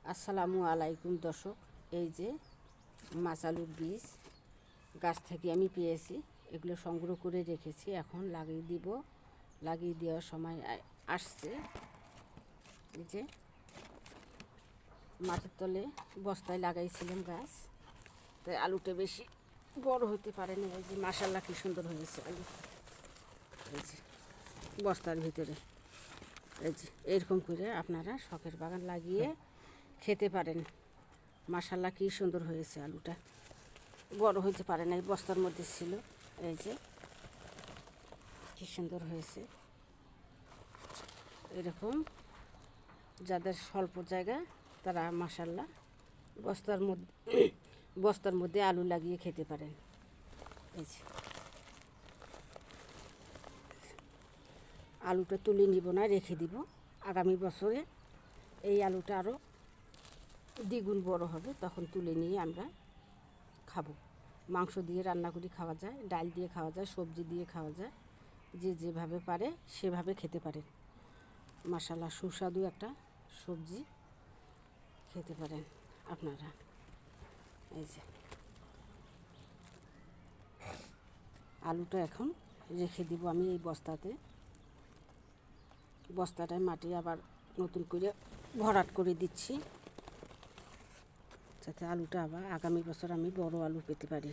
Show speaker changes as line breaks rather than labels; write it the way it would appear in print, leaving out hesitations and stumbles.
আসসালামু আলাইকুম দর্শক, এই যে মাছ আলুর বীজ গাছ থেকে আমি পেয়েছি, এগুলো সংগ্রহ করে রেখেছি। এখন লাগিয়ে দিব। লাগিয়ে দেওয়ার সময় আসছে। এই যে মাটির তলে বস্তায় লাগাইছিলাম গাছ, তাই আলুটা বেশি বড় হতে পারেনি। এই যে মাশাআল্লাহ কি সুন্দর হয়েছে আলু। এই যে বস্তার ভিতরে, এই যে এরকম করে আপনারা শখের বাগান লাগিয়ে খেতে পারেন। মাশাআল্লাহ কি সুন্দর হয়েছে আলুটা, বড় হইতে পারে না, এই বস্তার মধ্যে ছিল। এই যে কি সুন্দর হয়েছে। এরকম যাদের স্বল্প জায়গা তারা মাশাআল্লাহ বস্তার মধ্যে আলু লাগিয়ে খেতে পারেন। এই যে আলুটা তুলে নিব না, রেখে দিব। আগামী বছরে এই আলুটা আরও দ্বিগুণ বড় হবে, তখন তুলে নিয়ে আমরা খাবো। মাংস দিয়ে রান্না করে খাওয়া যায়, ডাল দিয়ে খাওয়া যায়, সবজি দিয়ে খাওয়া যায়। যে যেভাবে পারে সেভাবে খেতে পারেন। মাশাআল্লাহ সুস্বাদু একটা সবজি, খেতে পারেন আপনারা। এই যে আলুটা এখন রেখে দিব আমি এই বস্তাটায় মাটি আবার নতুন করে ভরাট করে দিচ্ছি, যাতে আলুটা আবার আগামী বছর আমি বড় আলু পেতে পারি।